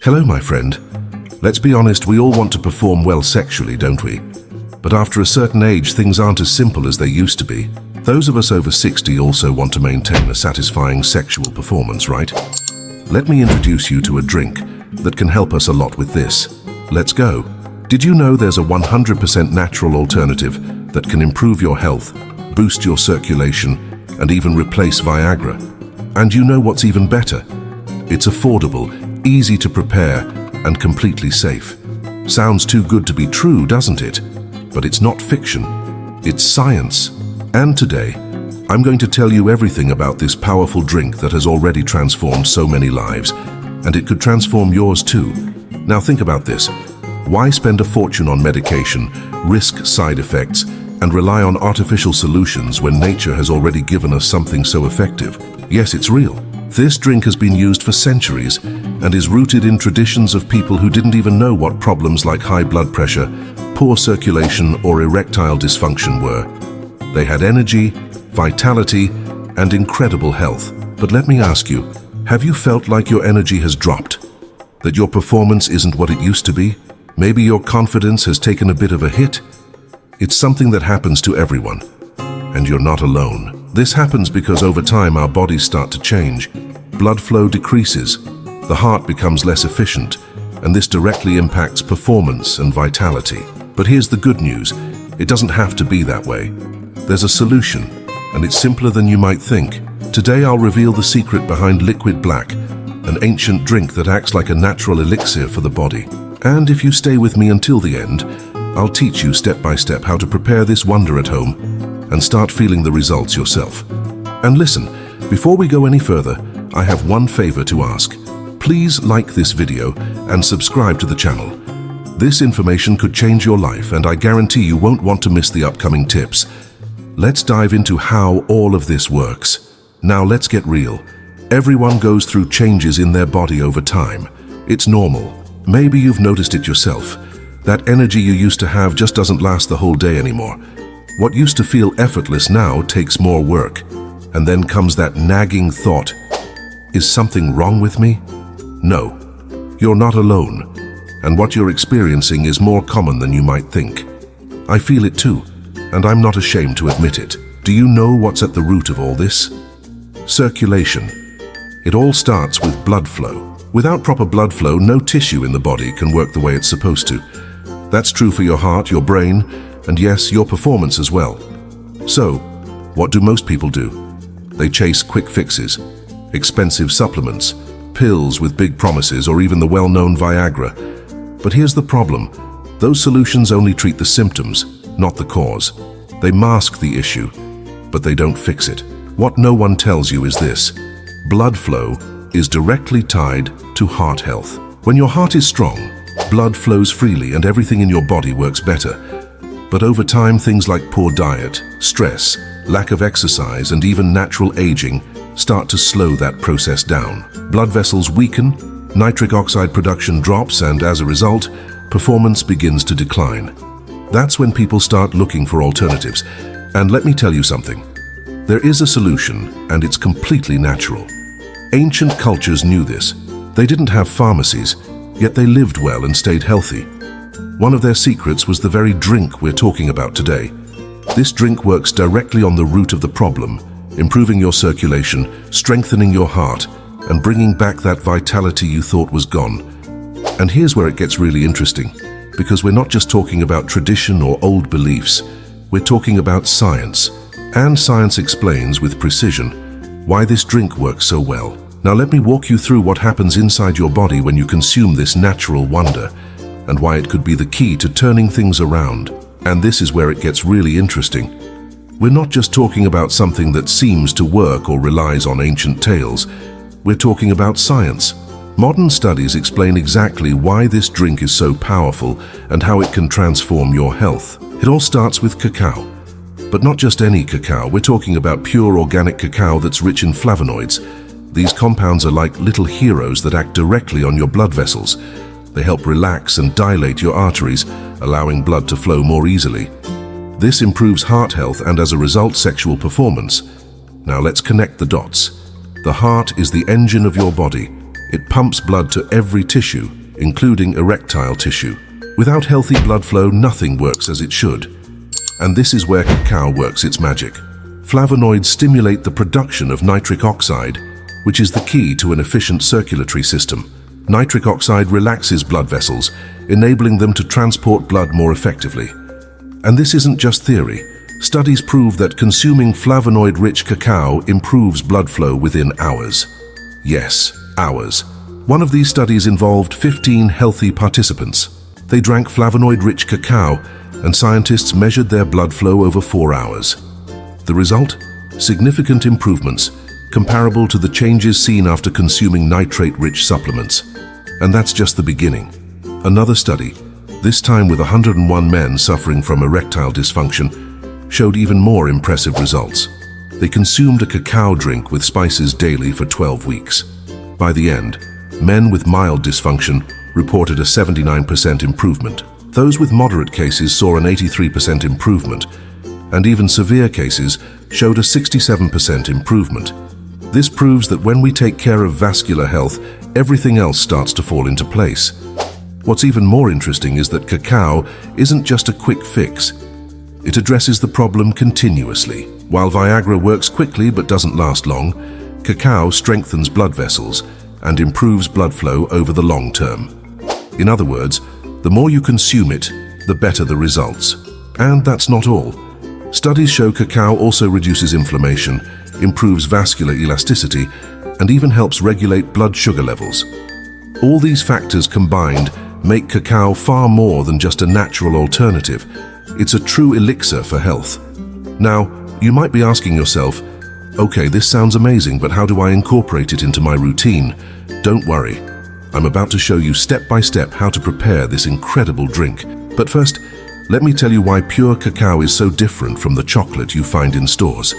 Hello, my friend. Let's be honest, we all want to perform well sexually, don't we? But after a certain age, things aren't as simple as they used to be. Those of us over 60 also want to maintain a satisfying sexual performance, right? Let me introduce you to a drink that can help us a lot with this. Let's go. Did you know there's a 100% natural alternative that can improve your health, boost your circulation, and even replace Viagra? And you know what's even better? It's affordable, easy to prepare, and completely safe. Sounds too good to be true, doesn't it? But it's not fiction. It's science. And today, I'm going to tell you everything about this powerful drink that has already transformed so many lives, and it could transform yours too. Now think about this. Why spend a fortune on medication, risk side effects, and rely on artificial solutions when nature has already given us something so effective? Yes, it's real. This drink has been used for centuries and is rooted in traditions of people who didn't even know what problems like high blood pressure, poor circulation, or erectile dysfunction were. They had energy, vitality, and incredible health. But let me ask you, have you felt like your energy has dropped? That your performance isn't what it used to be? Maybe your confidence has taken a bit of a hit? It's something that happens to everyone, and you're not alone. This happens because over time our bodies start to change. Blood flow decreases, the heart becomes less efficient, and this directly impacts performance and vitality. But here's the good news, it doesn't have to be that way. There's a solution, and it's simpler than you might think. Today I'll reveal the secret behind Liquid Black, an ancient drink that acts like a natural elixir for the body. And if you stay with me until the end, I'll teach you step by step how to prepare this wonder at home and start feeling the results yourself. And listen, before we go any further, I have one favor to ask. Please like this video and subscribe to the channel. This information could change your life, and I guarantee you won't want to miss the upcoming tips. Let's dive into how all of this works. Now let's get real. Everyone goes through changes in their body over time. It's normal. Maybe you've noticed it yourself. That energy you used to have just doesn't last the whole day anymore. What used to feel effortless now takes more work. And then comes that nagging thought, is something wrong with me? No, you're not alone. And what you're experiencing is more common than you might think. I feel it too, and I'm not ashamed to admit it. Do you know what's at the root of all this? Circulation. It all starts with blood flow. Without proper blood flow, no tissue in the body can work the way it's supposed to. That's true for your heart, your brain, and yes, your performance as well. So, what do most people do? They chase quick fixes, expensive supplements, pills with big promises, or even the well-known Viagra. But here's the problem. Those solutions only treat the symptoms, not the cause. They mask the issue, but they don't fix it. What no one tells you is this. Blood flow is directly tied to heart health. When your heart is strong, blood flows freely and everything in your body works better. But over time, things like poor diet, stress, lack of exercise, and even natural aging start to slow that process down. Blood vessels weaken, nitric oxide production drops, and as a result, performance begins to decline. That's when people start looking for alternatives. And let me tell you something. There is a solution, and it's completely natural. Ancient cultures knew this. They didn't have pharmacies, yet they lived well and stayed healthy. One of their secrets was the very drink we're talking about today. This drink works directly on the root of the problem, improving your circulation, strengthening your heart, and bringing back that vitality you thought was gone. And here's where it gets really interesting, because we're not just talking about tradition or old beliefs. We're talking about science. And science explains with precision why this drink works so well. Now let me walk you through what happens inside your body when you consume this natural wonder, and why it could be the key to turning things around. And this is where it gets really interesting. We're not just talking about something that seems to work or relies on ancient tales. We're talking about science. Modern studies explain exactly why this drink is so powerful and how it can transform your health. It all starts with cacao. But not just any cacao, we're talking about pure organic cacao that's rich in flavonoids. These compounds are like little heroes that act directly on your blood vessels. They help relax and dilate your arteries, allowing blood to flow more easily. This improves heart health and, as a result, sexual performance. Now let's connect the dots. The heart is the engine of your body. It pumps blood to every tissue, including erectile tissue. Without healthy blood flow, nothing works as it should. And this is where cacao works its magic. Flavonoids stimulate the production of nitric oxide, which is the key to an efficient circulatory system. Nitric oxide relaxes blood vessels, enabling them to transport blood more effectively. And this isn't just theory. Studies prove that consuming flavonoid-rich cacao improves blood flow within hours. Yes, hours. One of these studies involved 15 healthy participants. They drank flavonoid-rich cacao, and scientists measured their blood flow over 4 hours. The result? Significant improvements, comparable to the changes seen after consuming nitrate-rich supplements. And that's just the beginning. Another study, this time with 101 men suffering from erectile dysfunction, showed even more impressive results. They consumed a cacao drink with spices daily for 12 weeks. By the end, men with mild dysfunction reported a 79% improvement. Those with moderate cases saw an 83% improvement, and even severe cases showed a 67% improvement. This proves that when we take care of vascular health, everything else starts to fall into place. What's even more interesting is that cacao isn't just a quick fix. It addresses the problem continuously. While Viagra works quickly but doesn't last long, cacao strengthens blood vessels and improves blood flow over the long term. In other words, the more you consume it, the better the results. And that's not all. Studies show cacao also reduces inflammation, improves vascular elasticity, and even helps regulate blood sugar levels. All these factors combined make cacao far more than just a natural alternative. It's a true elixir for health. Now, you might be asking yourself, okay, this sounds amazing, but how do I incorporate it into my routine? Don't worry. I'm about to show you step by step how to prepare this incredible drink. But first, let me tell you why pure cacao is so different from the chocolate you find in stores.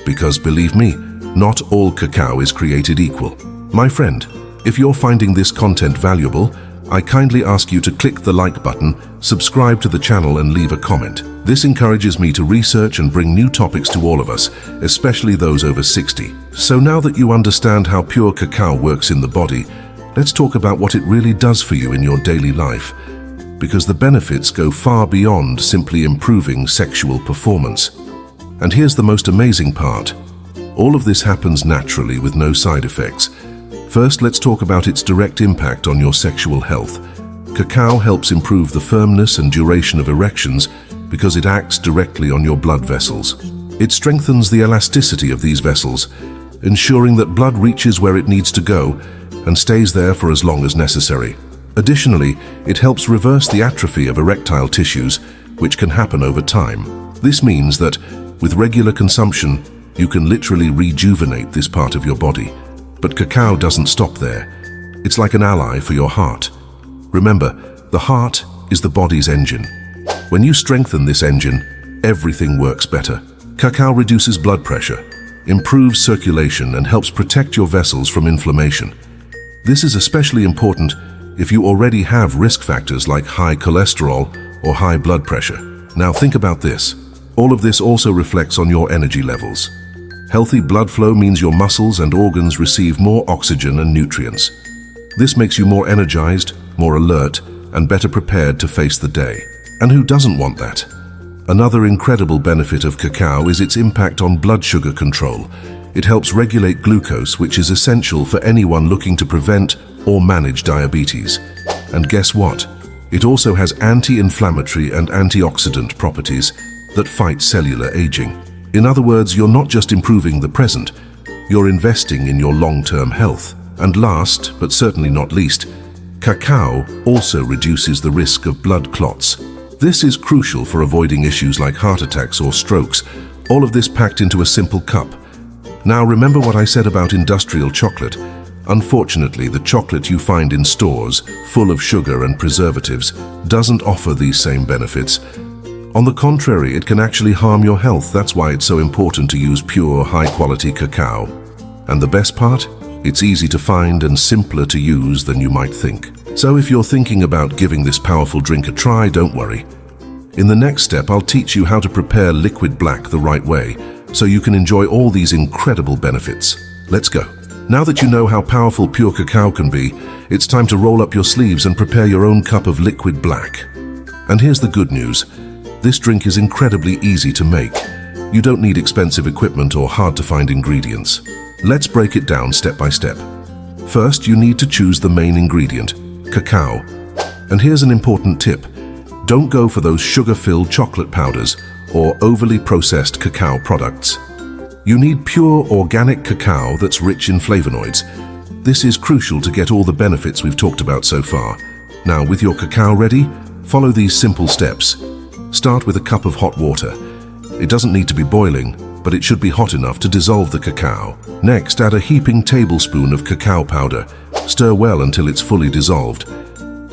Because believe me, not all cacao is created equal. My friend, if you're finding this content valuable, I kindly ask you to click the like button, subscribe to the channel and leave a comment. This encourages me to research and bring new topics to all of us, especially those over 60. So now that you understand how pure cacao works in the body, let's talk about what it really does for you in your daily life. Because the benefits go far beyond simply improving sexual performance. And here's the most amazing part. All of this happens naturally with no side effects. First, let's talk about its direct impact on your sexual health. Cacao helps improve the firmness and duration of erections because it acts directly on your blood vessels. It strengthens the elasticity of these vessels, ensuring that blood reaches where it needs to go and stays there for as long as necessary. Additionally, it helps reverse the atrophy of erectile tissues, which can happen over time. This means that, with regular consumption, you can literally rejuvenate this part of your body. But cacao doesn't stop there. It's like an ally for your heart. Remember, the heart is the body's engine. When you strengthen this engine, everything works better. Cacao reduces blood pressure, improves circulation, and helps protect your vessels from inflammation. This is especially important if you already have risk factors like high cholesterol or high blood pressure. Now think about this. All of this also reflects on your energy levels. Healthy blood flow means your muscles and organs receive more oxygen and nutrients. This makes you more energized, more alert, and better prepared to face the day. And who doesn't want that? Another incredible benefit of cacao is its impact on blood sugar control. It helps regulate glucose, which is essential for anyone looking to prevent or manage diabetes. And guess what? It also has anti-inflammatory and antioxidant properties that fight cellular aging. In other words, you're not just improving the present, you're investing in your long-term health. And last, but certainly not least, cacao also reduces the risk of blood clots. This is crucial for avoiding issues like heart attacks or strokes, all of this packed into a simple cup. Now remember what I said about industrial chocolate. Unfortunately, the chocolate you find in stores, full of sugar and preservatives, doesn't offer these same benefits. On the contrary, it can actually harm your health. That's why it's so important to use pure, high-quality cacao. And the best part? It's easy to find and simpler to use than you might think. So if you're thinking about giving this powerful drink a try, don't worry. In the next step, I'll teach you how to prepare liquid black the right way, so you can enjoy all these incredible benefits. Let's go. Now that you know how powerful pure cacao can be, it's time to roll up your sleeves and prepare your own cup of liquid black. And here's the good news. This drink is incredibly easy to make. You don't need expensive equipment or hard-to-find ingredients. Let's break it down step by step. First, you need to choose the main ingredient, cacao. And here's an important tip. Don't go for those sugar-filled chocolate powders or overly processed cacao products. You need pure organic cacao that's rich in flavonoids. This is crucial to get all the benefits we've talked about so far. Now, with your cacao ready, follow these simple steps. Start with a cup of hot water. It doesn't need to be boiling, but it should be hot enough to dissolve the cacao. Next, add a heaping tablespoon of cacao powder. Stir well until it's fully dissolved.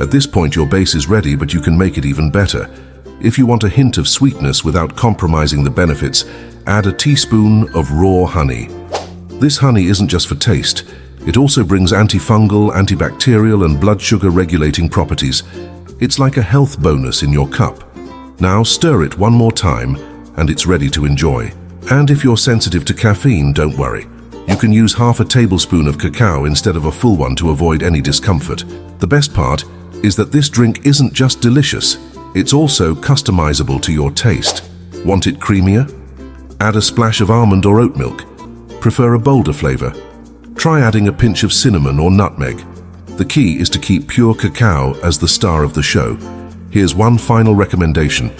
At this point, your base is ready, but you can make it even better. If you want a hint of sweetness without compromising the benefits, add a teaspoon of raw honey. This honey isn't just for taste. It also brings antifungal, antibacterial, and blood sugar regulating properties. It's like a health bonus in your cup. Now stir it one more time, and it's ready to enjoy. And if you're sensitive to caffeine, don't worry. You can use half a tablespoon of cacao instead of a full one to avoid any discomfort. The best part is that this drink isn't just delicious, it's also customizable to your taste. Want it creamier? Add a splash of almond or oat milk. Prefer a bolder flavor? Try adding a pinch of cinnamon or nutmeg. The key is to keep pure cacao as the star of the show. Here's one final recommendation.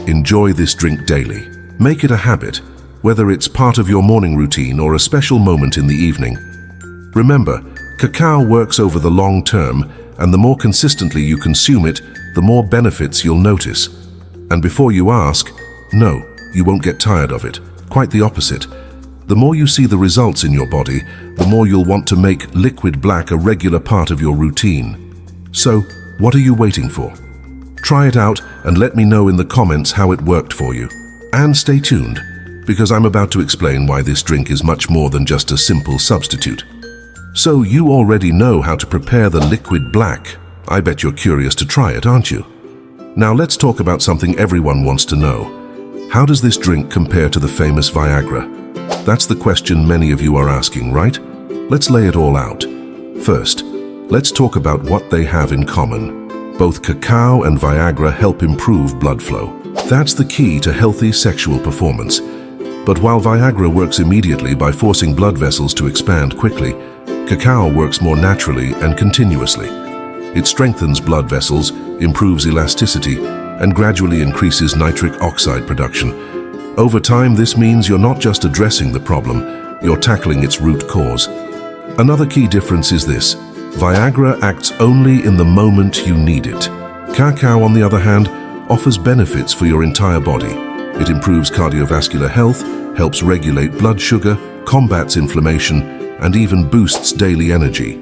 Enjoy this drink daily. Make it a habit, whether it's part of your morning routine or a special moment in the evening. Remember, cacao works over the long term, and the more consistently you consume it, the more benefits you'll notice. And before you ask, no, you won't get tired of it. Quite the opposite. The more you see the results in your body, the more you'll want to make liquid black a regular part of your routine. So, what are you waiting for? Try it out and let me know in the comments how it worked for you. And stay tuned, because I'm about to explain why this drink is much more than just a simple substitute. So you already know how to prepare the liquid black. I bet you're curious to try it, aren't you? Now let's talk about something everyone wants to know. How does this drink compare to the famous Viagra? That's the question many of you are asking, right? Let's lay it all out. First, let's talk about what they have in common. Both cacao and Viagra help improve blood flow. That's the key to healthy sexual performance. But while Viagra works immediately by forcing blood vessels to expand quickly, cacao works more naturally and continuously. It strengthens blood vessels, improves elasticity, and gradually increases nitric oxide production. Over time, this means you're not just addressing the problem, you're tackling its root cause. Another key difference is this: Viagra acts only in the moment you need it. Cacao, on the other hand, offers benefits for your entire body. It improves cardiovascular health, helps regulate blood sugar, combats inflammation, and even boosts daily energy.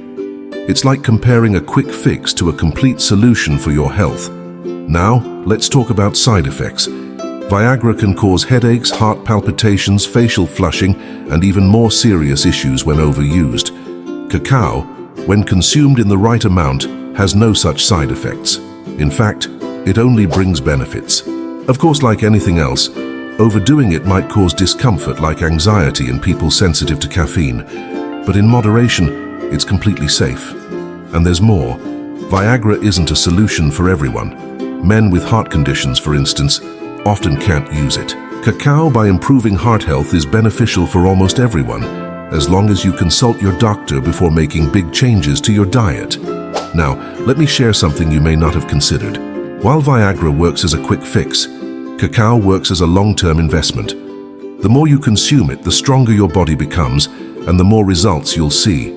It's like comparing a quick fix to a complete solution for your health. Now, let's talk about side effects. Viagra can cause headaches, heart palpitations, facial flushing, and even more serious issues when overused. Cacao, when consumed in the right amount, has no such side effects. In fact, it only brings benefits. Of course, like anything else, overdoing it might cause discomfort like anxiety in people sensitive to caffeine. But in moderation, it's completely safe. And there's more. Viagra isn't a solution for everyone. Men with heart conditions, for instance, often can't use it. Cacao, by improving heart health, is beneficial for almost everyone, as long as you consult your doctor before making big changes to your diet. Now, let me share something you may not have considered. While Viagra works as a quick fix, cacao works as a long-term investment. The more you consume it, the stronger your body becomes, and the more results you'll see.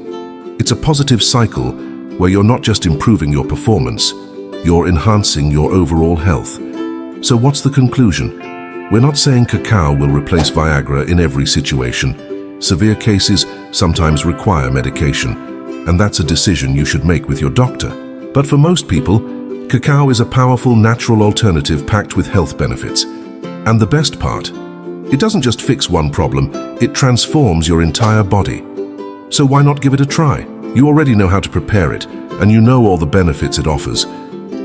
It's a positive cycle where you're not just improving your performance, you're enhancing your overall health. So what's the conclusion? We're not saying cacao will replace Viagra in every situation. Severe cases sometimes require medication, and that's a decision you should make with your doctor. But for most people, cacao is a powerful natural alternative packed with health benefits. And the best part, it doesn't just fix one problem, it transforms your entire body. So why not give it a try? You already know how to prepare it, and you know all the benefits it offers.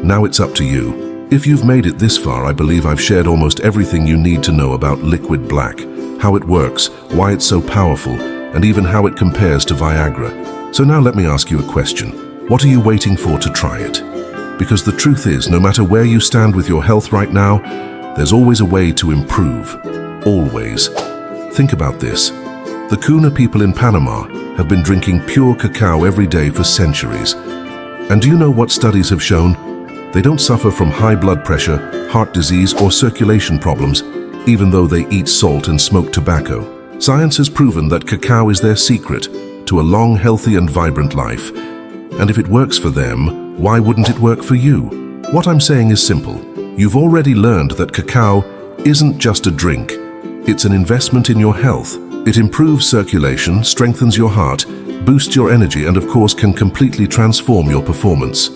Now it's up to you. If you've made it this far, I believe I've shared almost everything you need to know about liquid black, how it works, why it's so powerful, and even how it compares to Viagra. So now let me ask you a question. What are you waiting for to try it? Because the truth is, no matter where you stand with your health right now, there's always a way to improve. Always. Think about this. The Kuna people in Panama have been drinking pure cacao every day for centuries. And do you know what studies have shown? They don't suffer from high blood pressure, heart disease, or circulation problems, even though they eat salt and smoke tobacco. Science has proven that cacao is their secret to a long, healthy, and vibrant life. And if it works for them, why wouldn't it work for you? What I'm saying is simple. You've already learned that cacao isn't just a drink. It's an investment in your health. It improves circulation, strengthens your heart, boosts your energy, and of course can completely transform your performance.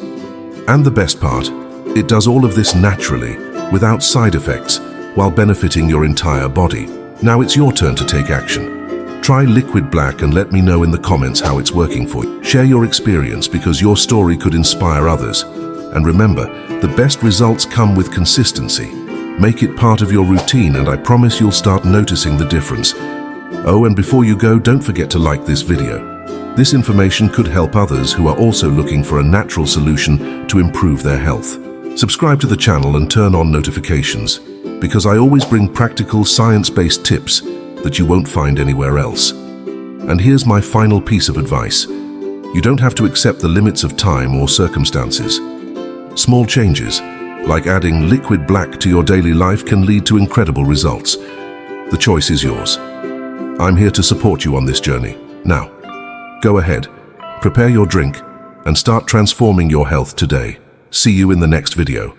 And the best part, it does all of this naturally, without side effects, while benefiting your entire body. Now it's your turn to take action. Try Liquid Black and let me know in the comments how it's working for you. Share your experience because your story could inspire others. And remember, the best results come with consistency. Make it part of your routine and I promise you'll start noticing the difference. Oh, and before you go, don't forget to like this video. This information could help others who are also looking for a natural solution to improve their health. Subscribe to the channel and turn on notifications, because I always bring practical, science-based tips that you won't find anywhere else. And here's my final piece of advice. You don't have to accept the limits of time or circumstances. Small changes, like adding Liquid Black to your daily life, can lead to incredible results. The choice is yours. I'm here to support you on this journey. Now, go ahead, prepare your drink, and start transforming your health today. See you in the next video.